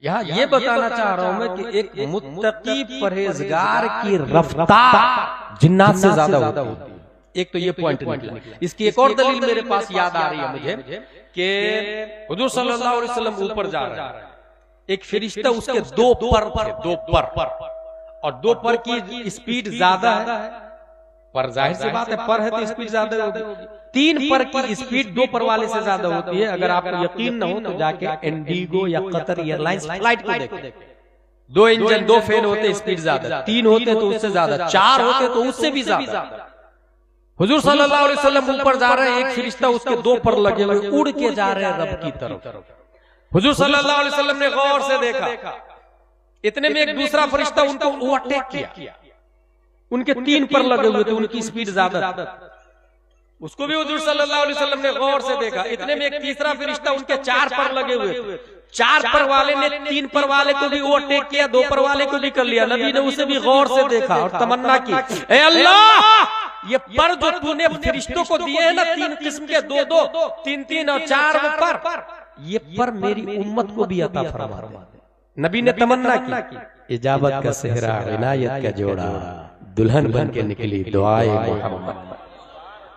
यहाँ ये बताना चाह रहा हूं मैं कि एक मुत्तकी परहेजगार की रफ्तार जिन्नात से ज्यादा होती है। एक तो ये पॉइंट निकला। इसकी एक और दलील मेरे पास याद आ रही है मुझे कि हुजूर सल्लल्लाहु अलैहि वसल्लम ऊपर जा रहे हैं, एक फरिश्ता उसके दो पर थे, दो पर, और दो पर की स्पीड ज्यादा है, पर जाहिर सी बात है पर है तो स्पीड ज्यादा होगी। तीन पर की स्पीड दो पर वाले से ज्यादा होती है। अगर आपको यकीन न हो तो जाके इंडिगो या कतर एयरलाइंस फ्लाइट को देखो, दो इंजन दो फेल होते स्पीड ज्यादा, तीन होते तो उससे ज्यादा, चार होते तो उससे भी ज्यादा। हुजूर सल्लल्लाहु अलैहि वसल्लम ऊपर जा रहे हैं, एक फरिश्ता उसके दो पर लगे हुए उड़ के जा रहे हैं रब की तरफ। हुजूर सल्लल्लाहु अलैहि वसल्लम ने गौर से देखा, इतने में एक दूसरा फरिश्ता उनको ओवरटेक किया, उनके तीन पर लगे हुए थे, उनकी स्पीड ज्यादा, उसको भी हुजूर सल्लल्लाहु अलैहि वसल्लम ने गौर से देखा। इतने में एक तीसरा फरिश्ता उनके चार पर लगे हुए थे, चार पर वाले ने तीन पर वाले को भी ओवरटेक किया, दो पर वाले को भी कर लिया। नबी ने उसे भी गौर से देखा और तमन्ना की, ए अल्लाह, ये पर जो तूने फरिश्तों को दिए हैं ना, तीन किस्म के, दो दो, तीन तीन और चार पर, ये पर मेरी उम्मत को भी अता फरमा दे। नबी ने तमन्ना की। इजाबत का सेहरा, इनायत का जोड़ा, दुल्हन बन के निकली दुआए मोहम्मद।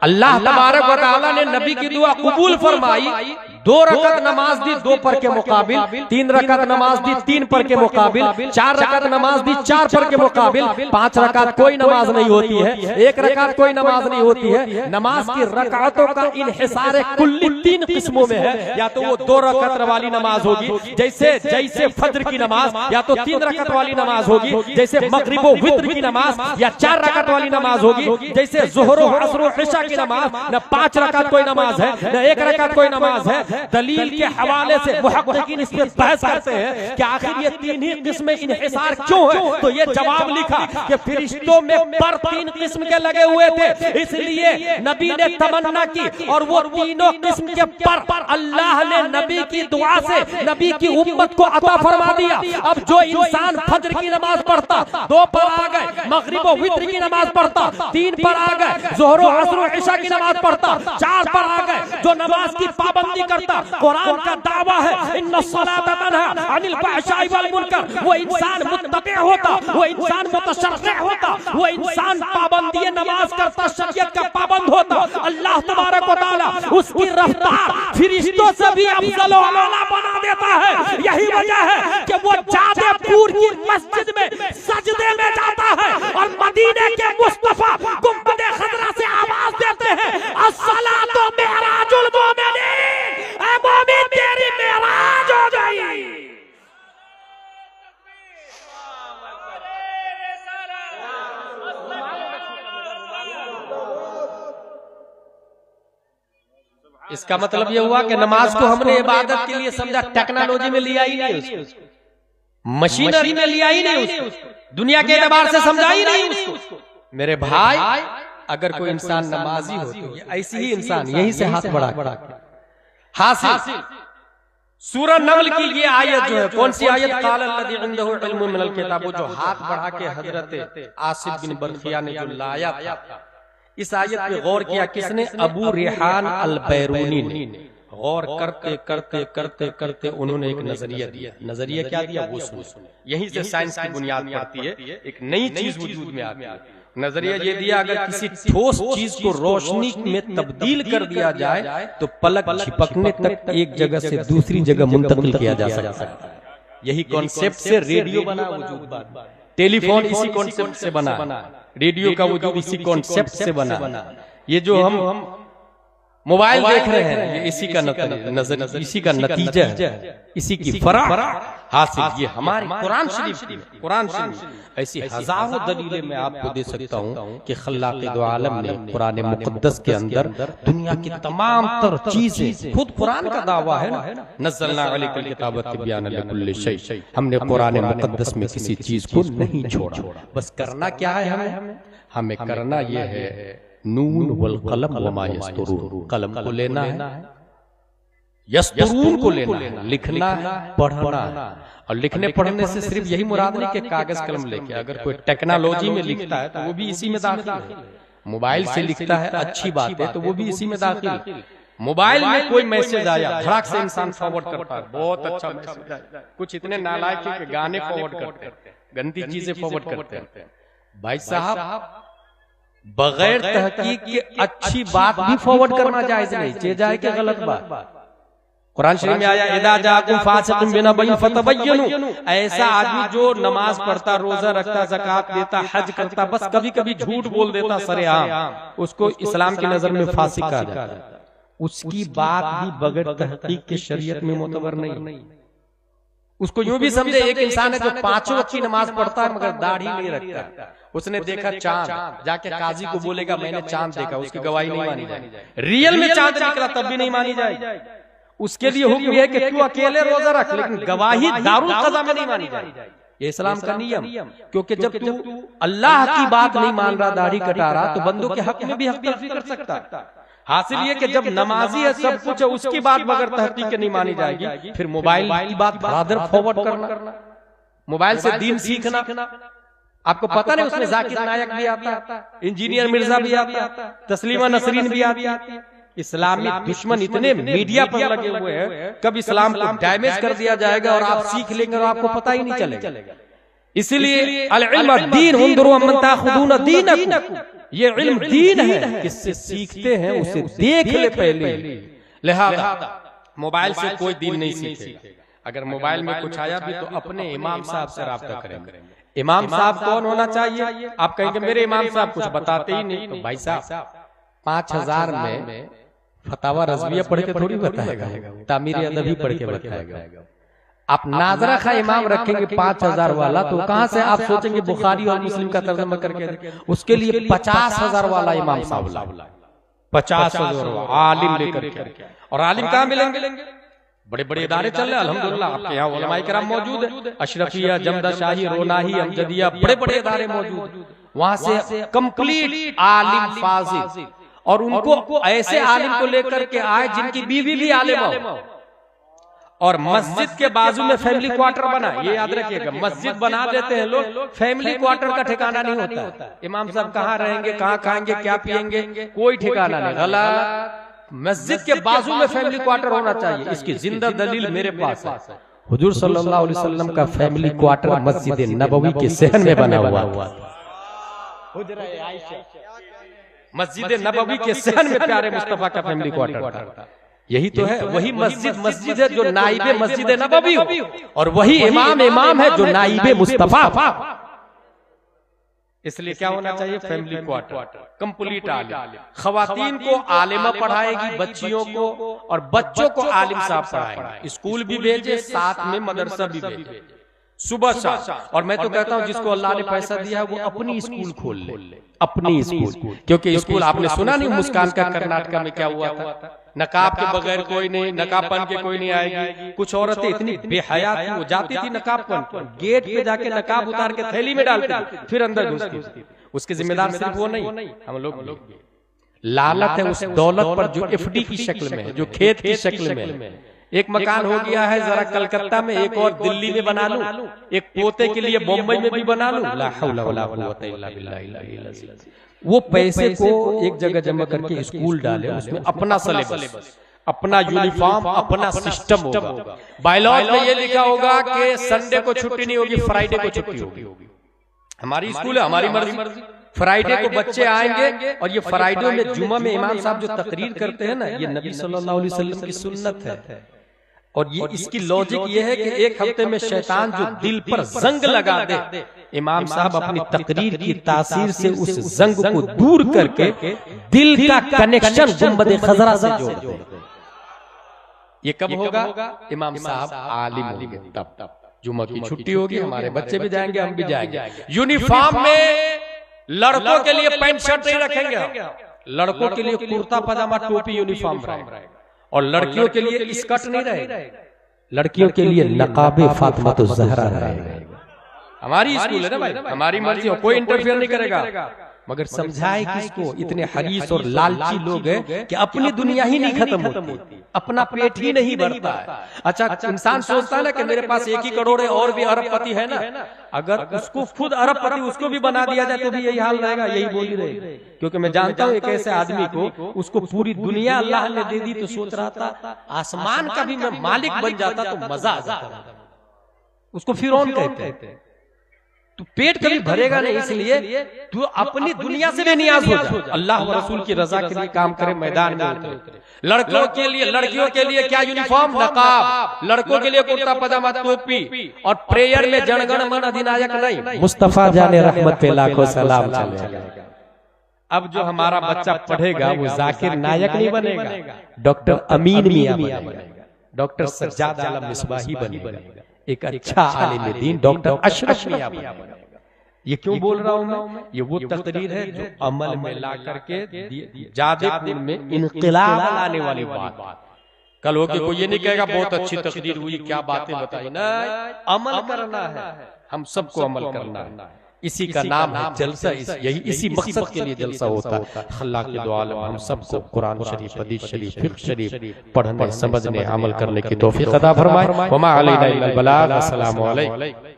अल्लाह तबारक व तआला ने नबी की दुआ कबूल फरमाई। 2 रकात नमाज दी 2 पर के मुकाबिल, 3 रकात नमाज दी 3 पर के मुकाबिल, 4 रकात नमाज दी 4 पर के मुकाबिल, 5 रकात कोई नमाज नहीं होती है, 1 रकात कोई नमाज नहीं होती है। नमाज की रकातों का इन्हिसार कुल्ली 3 किस्मों में है। या तो वो 2 रकात वाली नमाज होगी, जैसे फज्र की नमाज, या तो 3 रकात वाली नमाज होगी जैसे मगरिब व वित्र की नमाज, या 4 रकात वाली नमाज होगी जैसे ज़ोहर व असर व इशा की नमाज। न 5 रकात कोई नमाज है, न 1 रकात कोई नमाज है। दलील के हवाले से मुहक्किकीन इस पे बहस करते हैं कि आखिर ये 3 ही किस्में इन्हिसार क्यों है। तो ये जवाब लिखा कि फरिश्तों में पर 3 किस्म के लगे हुए थे, इसलिए नबी ने तमन्ना की और वो तीनों किस्म के पर अल्लाह ने नबी की दुआ से नबी की उम्मत को अता फरमा दिया। अब जो इंसान फज्र की नमाज पढ़ता 2 पर आ गए, मगरिब व वित्र की नमाज पढ़ता 3 पर आ गए, ज़ोहर व असर व इशा की नमाज पढ़ता 4 पर आ गए, जो नमाज की पाबंदी करता, कुरान का दावा है इन्ना सलाता तन्हा अनिल फहशाई वल मुनकर, वो इंसान मुत्तबी होता, वो इंसान मुतशर्रिअ होता, वो इंसान पाबंदी नमाज करता, शरीयत का पाबंद होता। अल्लाह तबारक व तआला उसकी रफ्तार फरिश्तों से भी अफजल व आला बना देता है। यही वजह है कि वो जादेपुर की मस्जिद में सजदे में जाता है और मदीने के मुस्तफा गुंबद खजरा से आवाज देते हैं, अस्सलातु मिअराजुल मोमिनीन, ऐ मोमिन तेरी मेराज हो गई। इसका मतलब यह हुआ कि नमाज को हमने इबादत के लिए समझा, टेक्नोलॉजी में लिया ही नहीं उसको, मशीनरी में लिया ही नहीं उसको, दुनिया के एतबार से समझा ही नहीं उसको। मेरे भाई, अगर कोई इंसान नमाजी हो तो ऐसी ही इंसान यहीं से हाथ बढ़ा हासिल। सूरह नमल की ये आयत जो है, कौन सी आयत? क़ाल अल्लज़ी इंदहु इल्मुम मिनल किताब, जो हाथ बढ़ा के हजरत आसिफ बिन बरखिया ने जो लाया था। इस आयत पे गौर किया किसने? अबू रेहान अल बैरूनी ने। गौर करते करते करते करते उन्होंने एक नजरिया दिया। नजरिया क्या दिया? वो सुने। यहीं से साइंस की बुनियाद पड़ती है, एक नई चीज वजूद में आती है। नजरिया ये दिया, अगर किसी ठोस चीज को रोशनी में तब्दील कर दिया जाए तो पलक झपकने तक एक जगह से दूसरी जगह मुंतकिल किया जा सकता है। यही कॉन्सेप्ट से रेडियो बना, वजूद टेलीफोन इसी कॉन्सेप्ट से बना, रेडियो का वजूद इसी कॉन्सेप्ट से बना। ये जो हम मोबाइल देख रहे हैं, ये इसी का नजर, इसी का नतीजा है, इसी की फराह हासिल। ये हमारे कुरान शरीफ में, कुरान शरीफ ऐसी हजारों दलीलें मैं आपको दे सकता हूँ कि खल्लाक़ दो आलम ने कुरान मुक़द्दस के अंदर दुनिया की तमाम तर चीजें, खुद कुरान का दावा है ना, नज़्ज़लना अलैकल किताब तिब्यान लिकुल्लि शै, हमने कुरान मुक़द्दस में किसी चीज को नहीं छोड़ा। बस करना क्या है? हमें करना यह है, नून वल कलम वमा यस्तुरून, कलम को लेना है, यस्तुरून को लेना है, लिखना है, पढ़ना है। और लिखने पढ़ने से सिर्फ यही मुराद नहीं कि कागज कलम लेके, अगर कोई टेक्नोलॉजी में लिखता है तो वो भी इसी में दाखिल है। मोबाइल से लिखता है, अच्छी बात है, तो वो भी इसी में दाखिल। मोबाइल में कोई मैसेज आया, धड़ाक से इंसान फॉरवर्ड करता है, बहुत अच्छा मैसेज आया। कुछ इतने नालायक हैं कि गाने फॉरवर्ड करते हैं, गंदी चीजें फॉरवर्ड करते हैं। भाई साहब, बगैर तहकीक के अच्छी बात भी फॉरवर्ड करना जायज नहीं, चे जाए क्या गलत बात। कुरान शरीफ में आया, इदा जाकुम फासिकुम बिनबइन फतबय्यनु, ऐसा आदमी जो नमाज पढ़ता, रोजा रखता, ज़कात देता, हज करता, बस कभी कभी झूठ बोल देता सरेआम, उसको इस्लाम की नजर में फासिक कहा जाता है। उसकी बात भी बगैर तहकीक के शरीयत में मोतबर नहीं। उसको यूं भी समझे एक इंसान है जो 5 वक्त की नमाज पढ़ता है मगर दाढ़ी नहीं रखता, उसने देखा चांद, जाके काजी को बोलेगा मैंने चांद देखा, उसकी गवाही नहीं मानी जाएगी। रियल में चांद निकला तब भी नहीं मानी जाएगी। उसके लिए हुक्म है कि तू अकेले रोजा रख, लेकिन गवाही दारुल क़ज़ा में नहीं मानी जाएगी। ये इस्लाम का नियम, क्योंकि जब तू अल्लाह की बात नहीं मान रहा, दाढ़ी कटा रहा, तो बंदों के हक में भी हक तलफी कर सकता है। हासिल ये कि जब नमाजी है, सब कुछ है, उसकी बात बगैर तहकीक के नहीं मानी जाएगी। फिर मोबाइल की बात बराबर फॉरवर्ड करना, मोबाइल से दीन सीखना। आपको पता नहीं उसमें जाकिर नायक भी आता, इंजीनियर मिर्जा भी आता, तस्लीमा नसरीन भी आती। इस्लामी दुश्मन इतने मीडिया पर लगे हुए हैं, कब इस्लाम को डैमेज कर दिया जाएगा और आप सीख लेंगे और आपको पता ही नहीं चलेगा। इसीलिए अल इल्म दीन हुंदुरु अम्मन ताखुदून दीनकुम, ये इल्म दीन है, किससे सीखते हैं उसे देख ले पहले। लिहाजा मोबाइल से कोई दीन नहीं सीखेगा। अगर मोबाइल में कुछ आया भी तो अपने इमाम साहब से राब्ता करेंगे। इमाम साहब कौन होना चाहिए? आप कहेंगे मेरे इमाम साहब कुछ बताते ही नहीं, तो भाई साहब 5000 में फतावा रज़विया पढ़ के थोड़ी बताएगा, तामीर अदबी पढ़ के बताएगा। आप नाजरा खा इमाम रखेंगे 5000 वाला, तो कहां से आप सोचेंगे बुखारी और मुस्लिम का तर्जुमा करके? उसके लिए 50,000 वाला इमाम साहब, 50,000 आलिम लेकर के। और आलिम कहां मिलेंगे? बड़े बड़े इदारे चल रहे हैं अल्हम्दुलिल्लाह, आपके यहाँ उलमाए किराम मौजूद है, अशरफिया, जमदा शाही, रोनाही, अमजदिया, बड़े बड़े इदारे मौजूद। वहां से कंप्लीट आलिम फाजिल, और उनको ऐसे आलिम को लेकर के आए जिनकी बीवी भी आलिम हो। और मस्जिद के बाजू में फैमिली क्वार्टर बना, ये याद रखिएगा, मस्जिद बना देते हैं लोग, फैमिली क्वार्टर का ठिकाना नहीं होता। इमाम साहब कहाँ रहेंगे, कहाँ खाएंगे, क्या पिएंगे, कोई ठिकाना नहीं। गलत। मस्जिद के बाजू में फैमिली क्वार्टर होना चाहिए। इसकी जिंदा दलील मेरे पास है। हुजूर सल्लल्लाहु अलैहि वसल्लम का फैमिली क्वार्टर मस्जिद नबवी के सहन में बना हुआ था। मस्जिद नबवी के सहन में प्यारे मुस्तफा का फैमिली क्वार्टर था। यही तो है, वही मस्जिद है जो नाइबे मस्जिद नबवी हो, और वही इमाम है जो नाइबे मुस्तफा। इसलिए क्या होना चाहिए? फैमिली क्वार्टर, कंप्लीट आलिम। खवातीन को आलिमा पढ़ाएगी बच्चियों को, और बच्चों को आलिम साहब पढ़ाएंगे। स्कूल भी भेजे, साथ में मदरसा भी भेजे, सुबह शाम। और मैं तो कहता हूँ जिसको अल्लाह ने पैसा दिया है वो अपनी स्कूल खोल ले, अपनी स्कूल। क्योंकि स्कूल आपने सुना नहीं मुस्कान का कर्नाटका में क्या हुआ था? नकाब के बगैर कोई नहीं, नकाब पहन के कोई नहीं आएगी। कुछ औरतें इतनी बेहया थी, वो जाती थी नकाब पहन, गेट पे जाके नकाब उतार के थैली में डालती थी, फिर अंदर घुसती। उसके जिम्मेदार सिर्फ वो नहीं, हम लोग। लालत है उस दौलत पर जो एफडी की शक्ल में है, जो खेत की शक्ल में। एक मकान हो गया है जरा कलकत्ता में, एक और दिल्ली में बना लूं, एक पोते के लिए बॉम्बे में भी बना लूं। ला हौला वला कुव्वता इल्ला बिल्लाह। वो पैसे को एक जगह जमा करके स्कूल डाले, उसमें अपना सिलेबस, अपना यूनिफॉर्म, अपना सिस्टम होगा। बायलॉज में ये लिखा होगा कि संडे को छुट्टी नहीं होगी, फ्राइडे को छुट्टी होगी। हमारी स्कूल है, हमारी मर्जी। फ्राइडे को बच्चे आएंगे, और ये फ्राइडे में जुम्मा में इमाम साहब जो तकरीर करते हैं ना, ये नबी सल्लल्लाहु अलैहि वसल्लम की सुन्नत है। और ये इसकी लॉजिक ये है कि एक हफ्ते में शैतान जो दिल पर जंग लगा दे, इमाम साहब अपनी तकरीर की तासीर से उस जंग को दूर करके दिल का कनेक्शन गुंबद खजरा से जोड़ दे। ये कब होगा? इमाम साहब आलिम होंगे तब। जुम्मा की छुट्टी होगी, हमारे बच्चे भी जाएंगे, हम भी जाएंगे। यूनिफॉर्म में लड़कों के लिए पैंट शर्ट नहीं रखेंगे, लड़कों के लिए कुर्ता पजामा टोपी यूनिफॉर्म रहेगा, और लड़कियों के लिए स्कर्ट नहीं रहेगा, लड़कियों के लिए नकाबे फातिमा तो ज़हरा रहेगा। हमारी स्कूल है ना भाई, हमारी मर्जी हो, कोई इंटरफेयर नहीं करेगा। मगर समझाए किसको? इतने हरीस और लालची लोग हैं कि अपनी दुनिया ही नहीं खत्म होती, अपना पेट ही नहीं भरता है। अच्छा, इंसान सोचता है ना कि मेरे पास 1 ही करोड़ है और भी अरबपति है ना, अगर उसको खुद अरबपति उसको भी बना दिया जाए तो भी यही हाल रहेगा, यही बोली रहेगी। क्योंकि मैं जानता हूं एक ऐसे आदमी को, उसको पूरी दुनिया अल्लाह ने दे दी तो सोच रहा था आसमान का भी मैं मालिक बन जाता तो मजा आ जाता। उसको फिरौन कहते हैं। तो पेट कभी भरेगा नहीं, इसलिए तू अपनी दुनिया से भी नियाज हो जा, अल्लाह और रसूल की रजा के लिए काम करे, मैदान में उतरे। लड़कों के लिए, लड़कियों के लिए क्या यूनिफॉर्म, नकाब, लड़कों के लिए कुर्ता पजामा टोपी, और प्रेयर में जनगण मन अधिनायक नहीं, मुस्तफा जाने रहमत पे लाखों सलाम चले। अब जो हमारा बच्चा पढ़ेगा वो जाकिर नायक नहीं बनेगा, डॉक्टर अमीन मियां बनेगा, डॉक्टर सज्जाद आलम मिसबाही बनेगा, एक अच्छा आलिम दीन डॉक्टर अशरफ मियां बनेगा। ये क्यों बोल रहा हूं मैं? ये वो तकरीर है जो अमल में ला करके जादेपुर में इनकलाब लाने वाली बात। कल हो के कोई ये नहीं कहेगा बहुत अच्छी तकरीर हुई, क्या बातें बताई, ना अमल करना है, हम सबको अमल करना है। इसी का नाम है जलसा, इसी मकसद के लिए जलसा होता है। अल्लाह के दुआ में हम सबको कुरान शरीफ, हदीस शरीफ, फिक़्ह शरीफ पढ़ने, समझने, अमल करने की तौफीक अता फरमाए। वमा अलैना इल्लल बलाग। अस्सलामु अलैकुम।